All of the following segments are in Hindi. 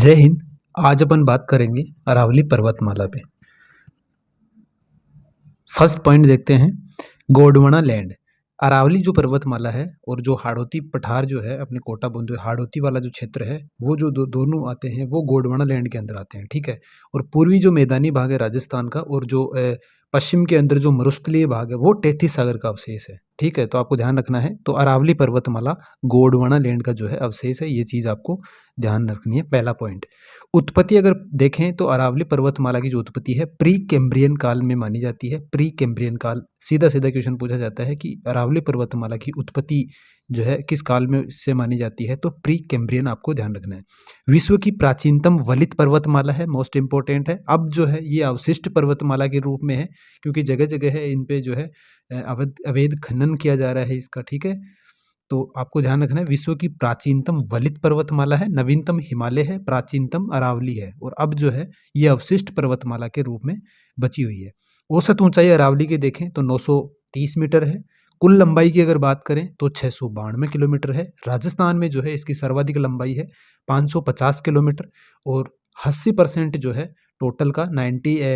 जय हिंद। आज अपन बात करेंगे अरावली पर्वतमाला पे। फर्स्ट पॉइंट देखते हैं, गोंडवाना लैंड। अरावली जो पर्वतमाला है और जो हाड़ौती पठार जो है अपने कोटा बंधु हाड़ौती वाला जो क्षेत्र है वो जो दोनों आते हैं वो गोंडवाना लैंड के अंदर आते हैं, ठीक है। और पूर्वी जो मैदानी भाग है राजस्थान का और जो पश्चिम के अंदर जो मरुस्थलीय भाग है वो टेथी सागर का अवशेष है, ठीक है। तो आपको ध्यान रखना है, तो अरावली पर्वतमाला गोंडवाना लैंड का जो है अवशेष है, ये चीज़ आपको ध्यान रखनी है। पहला पॉइंट, उत्पत्ति अगर देखें तो अरावली पर्वतमाला की जो उत्पत्ति है प्री कैम्ब्रियन काल में मानी जाती है। प्री कैम्ब्रियन काल, सीधा सीधा क्वेश्चन पूछा जाता है कि अरावली पर्वतमाला की उत्पत्ति जो है किस काल में से मानी जाती है, तो प्री कैम्ब्रियन आपको ध्यान रखना है। विश्व की प्राचीनतम वलित पर्वतमाला है, मोस्ट इंपॉर्टेंट है। अब जो है ये अवशिष्ट पर्वतमाला के रूप में है क्योंकि जगह जगह है इन पे जो है अवैध खनन किया जा रहा है इसका, ठीक है। तो आपको ध्यान रखना है, विश्व की प्राचीनतम वलित पर्वतमाला है, नवीनतम हिमालय है, प्राचीनतम अरावली है और अब जो है ये अवशिष्ट पर्वतमाला के रूप में बची हुई है। औसत ऊंचाई अरावली की देखें तो 930 मीटर है। कुल लंबाई की अगर बात करें तो 692 किलोमीटर है। राजस्थान में जो है इसकी सर्वाधिक लंबाई है 550 किलोमीटर और 80% जो है टोटल का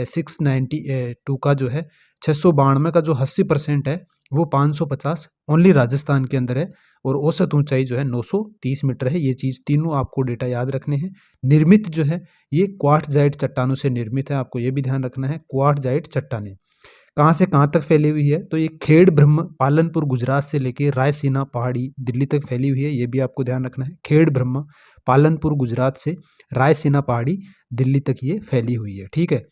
692 का जो है 692 का जो 80% है वो 550 ओनली राजस्थान के अंदर है और औसत ऊंचाई जो है 930 मीटर है। ये चीज़ तीनों आपको डेटा याद रखने हैं। निर्मित जो है ये क्वार्ट्जाइट चट्टानों से निर्मित है, आपको ये भी ध्यान रखना है। क्वार्ट्जाइट चट्टानें कहाँ से कहाँ तक फैली हुई है, तो ये खेड़ ब्रह्म पालनपुर गुजरात से लेके रायसीना पहाड़ी दिल्ली तक फैली हुई है, ये भी आपको ध्यान रखना है। खेड़ ब्रह्म पालनपुर गुजरात से रायसीना पहाड़ी दिल्ली तक ये फैली हुई है, ठीक है।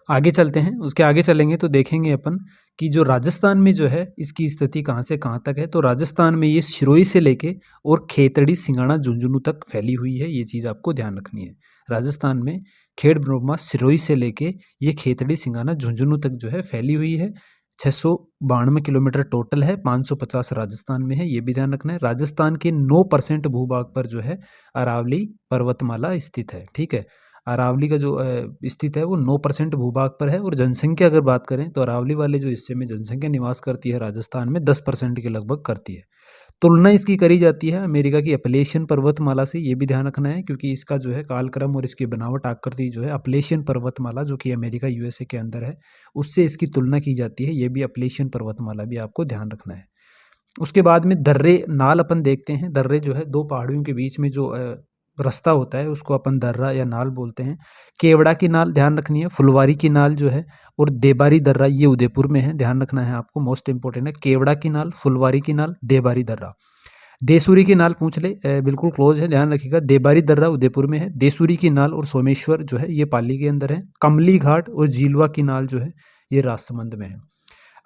आगे चलते हैं, उसके आगे चलेंगे तो देखेंगे अपन कि जो राजस्थान में जो है इसकी स्थिति कहाँ से कहाँ तक है। तो राजस्थान में ये सिरोही से लेके और खेतड़ी सिंगाना झुंझुनू तक फैली हुई है, ये चीज़ आपको ध्यान रखनी है। राजस्थान में खेड़ ब्रह्मा सिरोही से लेके ये खेतड़ी सिंगाना झुंझुनू तक जो है फैली हुई है। 692 किलोमीटर टोटल है, 550 राजस्थान में है, ये भी ध्यान रखना है। राजस्थान के 9% भूभाग पर जो है अरावली पर्वतमाला स्थित है, ठीक है। अरावली का जो स्थित है वो 9% भूभाग पर है और जनसंख्या अगर बात करें तो अरावली वाले जो हिस्से में जनसंख्या निवास करती है राजस्थान में 10% के लगभग करती है। तुलना इसकी करी जाती है अमेरिका की अपलेशियन पर्वतमाला से, ये भी ध्यान रखना है क्योंकि इसका जो है कालक्रम और इसकी बनावट आकृति जो है अपलेशियन पर्वतमाला जो कि अमेरिका यूएसए के अंदर है उससे इसकी तुलना की जाती है, ये भी अपलेशियन पर्वतमाला भी आपको ध्यान रखना है। उसके बाद में दर्रे नाल अपन देखते हैं। दर्रे जो है दो पहाड़ियों के बीच में जो रास्ता होता है उसको अपन दर्रा या नाल बोलते हैं। केवड़ा की नाल ध्यान रखनी है, फुलवारी की नाल जो है और देबारी दर्रा ये उदयपुर में है, ध्यान रखना है आपको, मोस्ट इंपॉर्टेंट है। केवड़ा की नाल, फुलवारी की नाल, देबारी दर्रा। देसूरी की नाल पूछ ले, बिल्कुल क्लोज है, ध्यान रखिएगा। देबारी दर्रा उदयपुर में है, देसूरी की नाल और सोमेश्वर जो है ये पाली के अंदर है। कमली घाट और झीलवा की नाल जो है ये राजसमंद में है।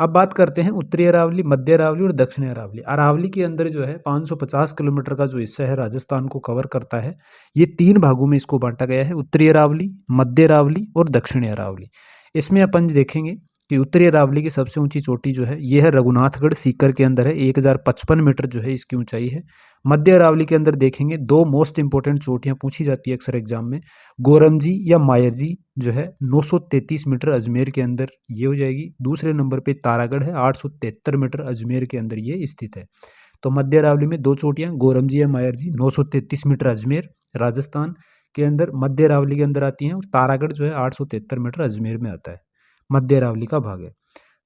अब बात करते हैं उत्तरी अरावली, मध्य अरावली और दक्षिणी अरावली। अरावली के अंदर जो है 550 किलोमीटर का जो हिस्सा है राजस्थान को कवर करता है। ये 3 भागों में इसको बांटा गया है, उत्तरी अरावली, मध्य अरावली और दक्षिणी अरावली। इसमें अपन देखेंगे कि उत्तरी अरावली की सबसे ऊंची चोटी जो है ये है रघुनाथगढ़ सीकर के अंदर है, 1055 मीटर जो है इसकी ऊंचाई है। मध्य अरावली के अंदर देखेंगे 2 मोस्ट इंपॉर्टेंट चोटियां पूछी जाती है अक्सर एग्जाम में, गोरमजी या मायरजी जो है 933 मीटर अजमेर के अंदर ये हो जाएगी। दूसरे नंबर पे तारागढ़ है 873 मीटर अजमेर के अंदर ये स्थित है। तो मध्य अरावली में 2 चोटियां गोरमजी या मायरजी 933 मीटर अजमेर राजस्थान के अंदर मध्य अरावली के अंदर आती हैं और तारागढ़ जो है 873 मीटर अजमेर में आता है, मध्य अरावली का भाग है।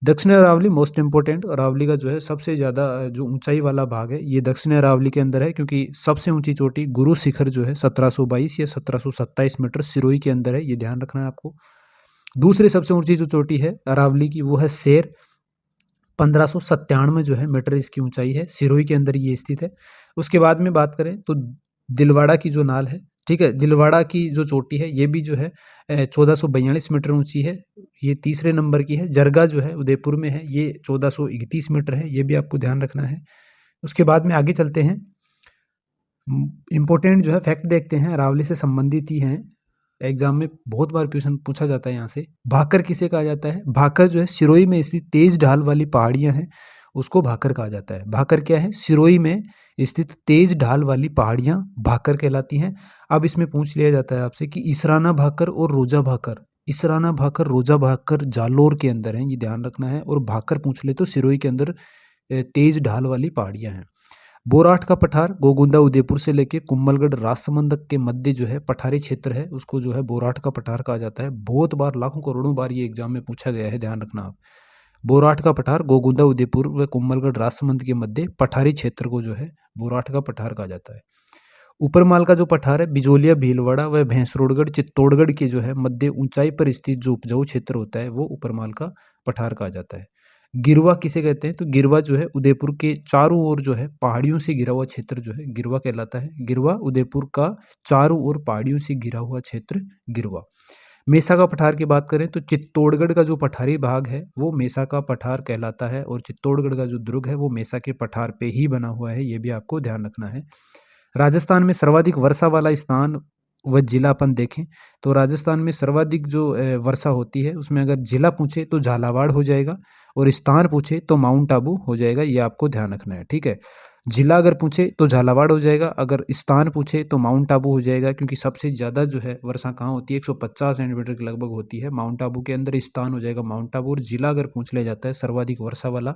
दक्षिण अरावली मोस्ट इंपॉर्टेंट, अरावली का जो है सबसे ज़्यादा जो ऊंचाई वाला भाग है ये दक्षिण अरावली के अंदर है क्योंकि सबसे ऊंची चोटी गुरु शिखर जो है 1722 या 1727 मीटर सिरोही के अंदर है, ये ध्यान रखना है आपको। दूसरी सबसे ऊंची जो चोटी है अरावली की वो है शेर, 1597 जो है मीटर इसकी ऊंचाई है, सिरोही के अंदर ये स्थित है। उसके बाद में बात करें तो दिलवाड़ा की जो नाल है, ठीक है, दिलवाड़ा की जो चोटी है ये भी जो है 1442 मीटर ऊंची है, ये तीसरे नंबर की है। जरगा जो है उदयपुर में है, ये 1431 मीटर है, ये भी आपको ध्यान रखना है। उसके बाद में आगे चलते हैं, इंपॉर्टेंट जो है फैक्ट देखते हैं, अरावली से संबंधित ही हैं, एग्जाम में बहुत बार क्वेश्चन पूछा जाता है यहाँ से। भाकर किसे कहा जाता है? भाकर जो है सिरोही में स्थित तेज ढाल वाली पहाड़ियाँ हैं उसको भाकर कहा जाता है। भाकर क्या है? सिरोही में स्थित तेज ढाल वाली पहाड़ियाँ भाकर कहलाती हैं। अब इसमें पूछ लिया जाता है आपसे कि इसराना भाकर और रोजा भाकर, इसराना भाकर रोजा भाकर जालोर के अंदर है, ये ध्यान रखना है। और भाकर पूछ ले तो सिरोही के अंदर तेज ढाल वाली पहाड़ियाँ हैं। बोराट का पठार गोगुंदा उदयपुर से लेके कुंभलगढ़ राजसमंद के मध्य जो है पठारी क्षेत्र है, उसको जो है बोराट का पठार कहा जाता है। बहुत बार, लाखों करोड़ों बार ये एग्जाम में पूछा गया है, ध्यान रखना आप। बोराट का पठार गोगुंदा उदयपुर व कुंभलगढ़ राजसमंद के मध्य पठारी क्षेत्र को जो है बोराट का पठार कहा जाता है। ऊपरमाल का जो पठार है बिजोलिया, भीलवाड़ा व भैंसरोडगढ़, चित्तौड़गढ़ के जो है मध्य ऊंचाई पर स्थित जो उपजाऊ क्षेत्र होता है वो ऊपरमाल का पठार कहा जाता है। गिरवा किसे कहते हैं? तो गिरवा जो है उदयपुर के चारों ओर जो है पहाड़ियों से घिरा हुआ क्षेत्र जो है गिरवा कहलाता है। गिरवा उदयपुर का चारों ओर पहाड़ियों से घिरा हुआ क्षेत्र गिरवा। मेसा का पठार की बात करें तो चित्तौड़गढ़ का जो पठारी भाग है वो मेसा का पठार कहलाता है, और चित्तौड़गढ़ का जो दुर्ग है वो मेसा के पठार पे ही बना हुआ है, ये भी आपको ध्यान रखना है। राजस्थान में सर्वाधिक वर्षा वाला स्थान व जिला अपन देखें तो राजस्थान में सर्वाधिक जो वर्षा होती है उसमें अगर जिला पूछे तो झालावाड़ हो जाएगा, और स्थान पूछे तो माउंट आबू हो जाएगा, ये आपको ध्यान रखना है, ठीक है। जिला अगर पूछे तो झालावाड़ हो जाएगा, अगर स्थान पूछे तो माउंट आबू हो जाएगा, क्योंकि सबसे ज़्यादा जो है वर्षा कहाँ होती है, 150 सेंटीमीटर के लगभग होती है माउंट आबू के अंदर। स्थान हो जाएगा माउंट आबू, और जिला अगर पूछ लिया जाता है सर्वाधिक वर्षा वाला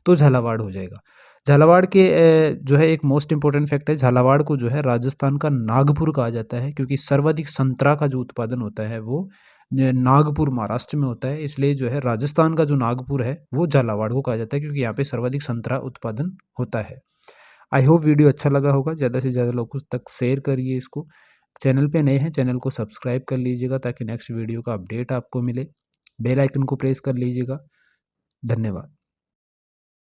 तो झालावाड़ हो जाएगा। झालावाड़ के जो है एक मोस्ट इंपॉर्टेंट फैक्ट है, झालावाड़ को जो है राजस्थान का नागपुर कहा जाता है, क्योंकि सर्वाधिक संतरा का जो उत्पादन होता है वो नागपुर महाराष्ट्र में होता है, इसलिए जो है राजस्थान का जो नागपुर है वो झालावाड़ को कहा जाता है, क्योंकि यहाँ पे सर्वाधिक संतरा उत्पादन होता है। आई होप वीडियो अच्छा लगा होगा, ज़्यादा से ज़्यादा लोगों तक शेयर करिए इसको। चैनल पे नए हैं, चैनल को सब्सक्राइब कर लीजिएगा ताकि नेक्स्ट वीडियो का अपडेट आपको मिले। बेल आइकन को प्रेस कर लीजिएगा। धन्यवाद।